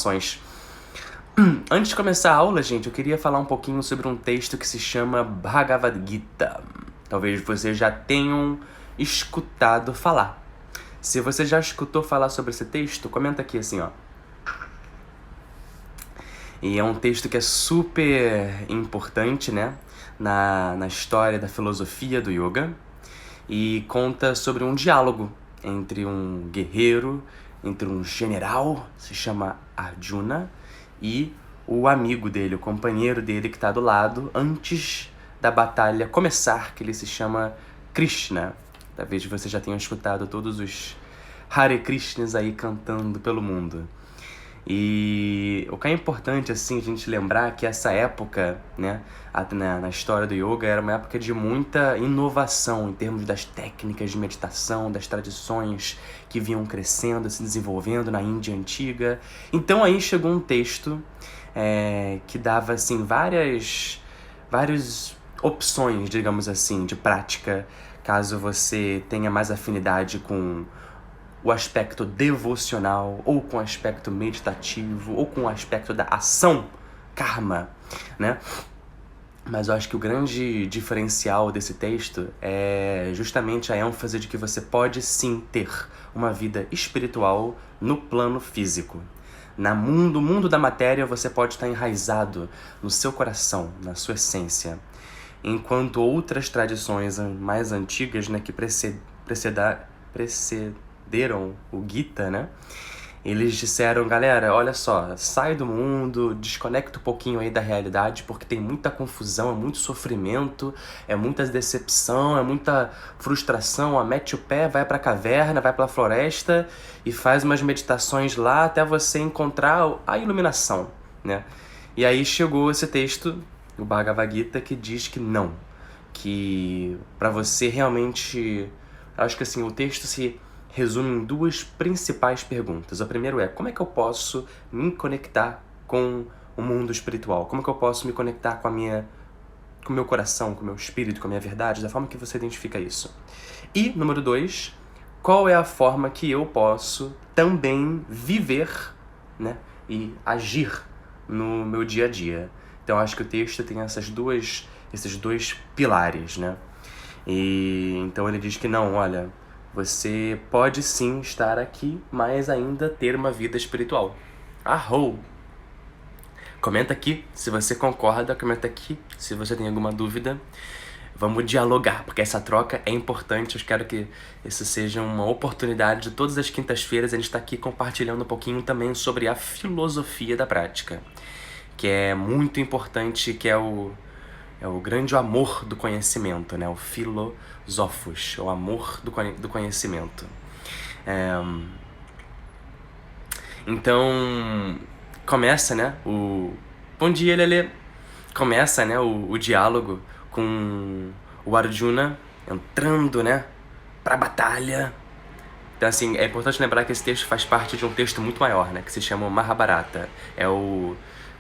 ações. Antes de começar a aula, gente, eu queria falar um pouquinho sobre um texto que se chama Bhagavad Gita. Talvez vocês já tenham escutado falar. Se você já escutou falar sobre esse texto, comenta aqui assim, ó. E é um texto que é super importante, né, na história da filosofia do yoga, e conta sobre um diálogo entre um guerreiro, entre um general, se chama Arjuna, e o amigo dele, o companheiro dele que está do lado, antes da batalha começar, que ele se chama Krishna. Talvez você já tenha escutado todos os Hare Krishnas aí cantando pelo mundo. E o que é importante, assim, a gente lembrar que essa época, né, na história do yoga, era uma época de muita inovação em termos das técnicas de meditação, das tradições que vinham crescendo, se desenvolvendo na Índia antiga. Então aí chegou um texto que dava, assim, várias opções, digamos assim, de prática, caso você tenha mais afinidade com o aspecto devocional, ou com o aspecto meditativo, ou com o aspecto da ação, karma, né? Mas eu acho que o grande diferencial desse texto é justamente a ênfase de que você pode sim ter uma vida espiritual no plano físico. No mundo da matéria, você pode estar enraizado no seu coração, na sua essência. Enquanto outras tradições mais antigas, né, que precederam o Gita, né? Eles disseram, galera, olha só, sai do mundo, desconecta um pouquinho aí da realidade, porque tem muita confusão, é muito sofrimento, é muita decepção, é muita frustração, ó, mete o pé, vai pra caverna, vai pra floresta e faz umas meditações lá até você encontrar a iluminação, né? E aí chegou esse texto, o Bhagavad Gita, que diz que não, que pra você realmente... Acho que assim, o texto se resume em duas principais perguntas. A primeira é, como é que eu posso me conectar com o mundo espiritual? Como é que eu posso me conectar com o meu coração, com o meu espírito, com a minha verdade, da forma que você identifica isso? E, número 2, qual é a forma que eu posso também viver, né, e agir no meu dia a dia? Então, acho que o texto tem esses dois pilares, né? E então ele diz que não, olha, você pode sim estar aqui, mas ainda ter uma vida espiritual. Arrou! Comenta aqui se você concorda, comenta aqui se você tem alguma dúvida. Vamos dialogar, porque essa troca é importante. Eu quero que isso seja uma oportunidade de todas as quintas-feiras a gente estar aqui compartilhando um pouquinho também sobre a filosofia da prática, que é muito importante, que é o grande amor do conhecimento, né? O philosophos, o amor do conhecimento. Então, começa, né? Bom dia, Lelê! Começa, né, o diálogo com o Arjuna entrando, né, pra batalha. Então, assim, é importante lembrar que esse texto faz parte de um texto muito maior, né, que se chama Mahabharata. É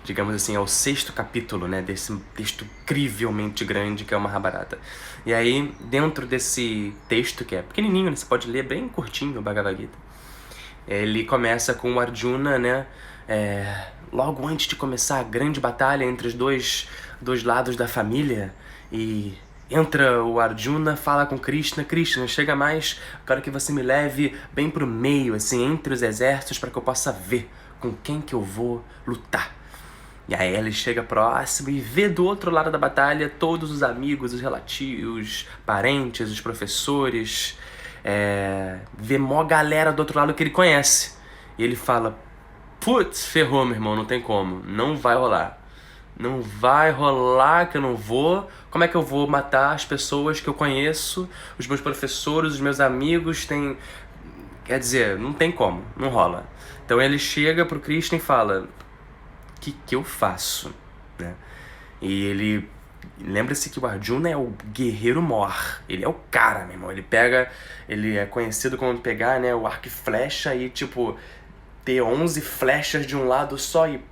digamos assim, é o 6º capítulo, né, desse texto incrivelmente grande que é o Mahabharata. E aí, dentro desse texto, que é pequenininho, né, você pode ler bem curtinho o Bhagavad Gita, ele começa com o Arjuna, né, logo antes de começar a grande batalha entre os dois lados da família, e entra o Arjuna, fala com Krishna, Krishna, chega mais, quero que você me leve bem pro meio, assim, entre os exércitos, para que eu possa ver com quem que eu vou lutar. E aí ele chega próximo e vê do outro lado da batalha todos os amigos, os relativos, parentes, os professores, vê mó galera do outro lado que ele conhece. E ele fala, putz, ferrou, meu irmão, não tem como, não vai rolar. Não vai rolar que eu não vou. Como é que eu vou matar as pessoas que eu conheço, os meus professores, os meus amigos? Quer dizer, não tem como, não rola. Então ele chega pro Krishna e fala, o que eu faço? Né? E ele... Lembra-se que o Arjuna é o guerreiro mor. Ele é o cara, meu irmão. Ele é conhecido como pegar, né, o arco e flecha e, tipo, ter 11 flechas de um lado só e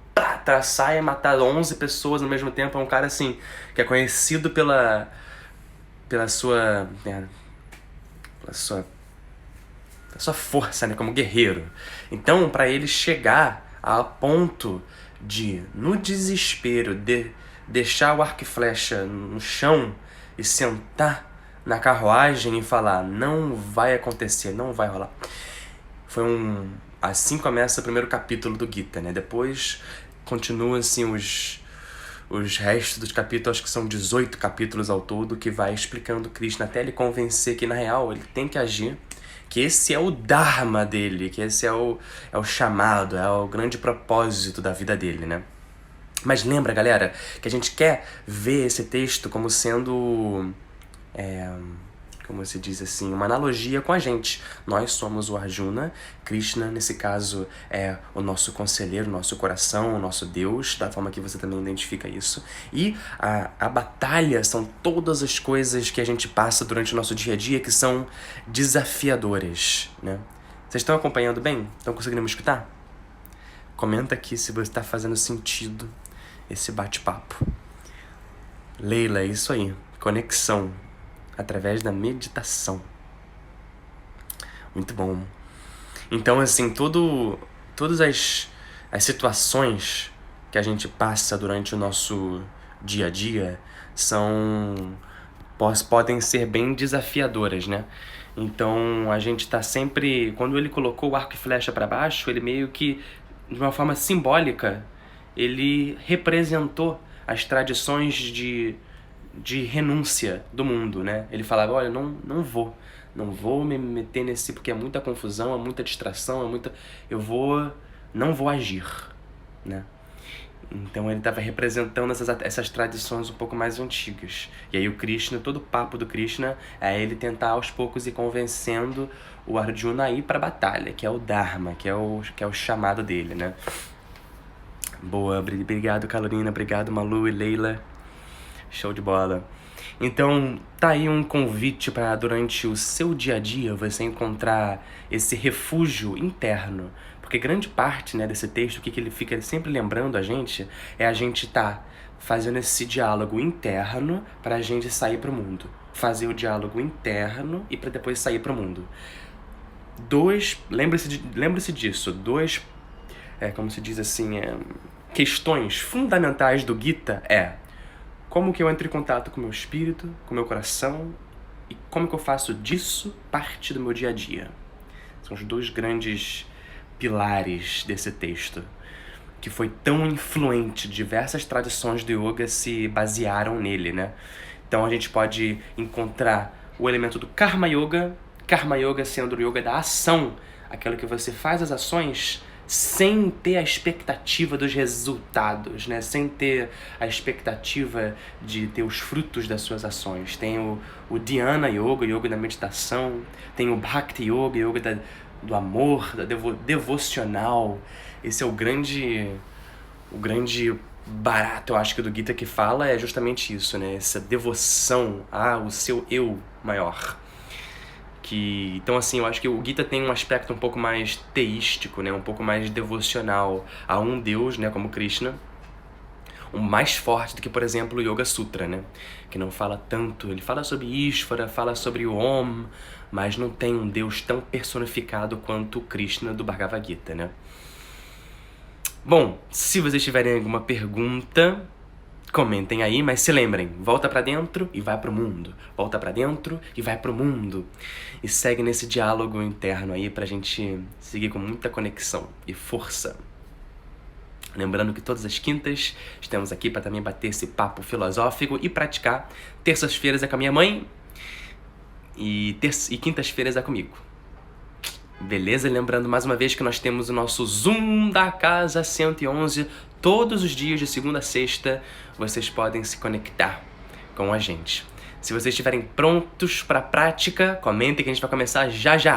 traçar e matar 11 pessoas ao mesmo tempo. É um cara, assim, que é conhecido pela sua força, né, como guerreiro. Então, pra ele chegar a ponto de, no desespero, deixar o arco e flecha no chão e sentar na carruagem e falar: não vai acontecer, não vai rolar. Assim começa o primeiro capítulo do Gita, né? Depois continua assim os restos dos capítulos, acho que são 18 capítulos ao todo, que vai explicando Krishna até ele convencer que, na real, ele tem que agir, que esse é o dharma dele, que esse é o chamado, é o grande propósito da vida dele, né? Mas lembra, galera, que a gente quer ver esse texto como sendo, como se diz assim, uma analogia com a gente. Nós somos o Arjuna, Krishna, nesse caso, é o nosso conselheiro, o nosso coração, o nosso Deus, da forma que você também identifica isso. E a batalha são todas as coisas que a gente passa durante o nosso dia a dia que são desafiadoras, né? Vocês estão acompanhando bem? Estão conseguindo me escutar? Comenta aqui se você está fazendo sentido esse bate-papo. Leila, é isso aí. Conexão através da meditação. Muito bom. Então, assim, todas as situações que a gente passa durante o nosso dia a dia podem ser bem desafiadoras, né? Então, a gente tá sempre... Quando ele colocou o arco e flecha para baixo, ele meio que, de uma forma simbólica, ele representou as tradições de renúncia do mundo, né? Ele falava: olha, não vou me meter nesse, porque é muita confusão, é muita distração, não vou agir, né? Então ele estava representando essas tradições um pouco mais antigas. E aí o Krishna, todo o papo do Krishna é ele tentar aos poucos ir convencendo o Arjuna a ir pra batalha, que é o Dharma, que é o chamado dele, né? Boa, obrigado Carolina, obrigado Malu e Leila. Show de bola. Então, tá aí um convite para, durante o seu dia a dia, você encontrar esse refúgio interno. Porque grande parte, né, desse texto, o que ele fica sempre lembrando a gente, é a gente tá fazendo esse diálogo interno para a gente sair pro mundo. Fazer o diálogo interno e para depois sair pro mundo. Lembre-se disso, como se diz assim, questões fundamentais do Gita como que eu entro em contato com o meu espírito, com o meu coração, e como que eu faço disso parte do meu dia a dia. São os dois grandes pilares desse texto, que foi tão influente, diversas tradições do yoga se basearam nele, né? Então a gente pode encontrar o elemento do Karma Yoga sendo o yoga da ação, aquilo que você faz as ações sem ter a expectativa dos resultados, né? Sem ter a expectativa de ter os frutos das suas ações. Tem o Dhyana Yoga, o yoga da meditação, tem o Bhakti Yoga, o yoga do amor, da devocional. Esse é o grande barato, eu acho, que do Gita que fala é justamente isso, né? Essa devoção ao seu eu maior. Então, assim, eu acho que o Gita tem um aspecto um pouco mais teístico, né? Um pouco mais devocional a um Deus, né? Como Krishna. Mais forte do que, por exemplo, o Yoga Sutra, né? Que não fala tanto. Ele fala sobre Ishvara, fala sobre o Om, mas não tem um Deus tão personificado quanto o Krishna do Bhagavad Gita, né? Bom, se vocês tiverem alguma pergunta, comentem aí, mas se lembrem, volta pra dentro e vai pro mundo. Volta pra dentro e vai pro mundo. E segue nesse diálogo interno aí pra gente seguir com muita conexão e força. Lembrando que todas as quintas estamos aqui pra também bater esse papo filosófico e praticar. Terças-feiras é com a minha mãe e quintas-feiras é comigo. Beleza? Lembrando mais uma vez que nós temos o nosso Zoom da Casa 111. Todos os dias, de segunda a sexta, vocês podem se conectar com a gente. Se vocês estiverem prontos para a prática, comentem que a gente vai começar já já.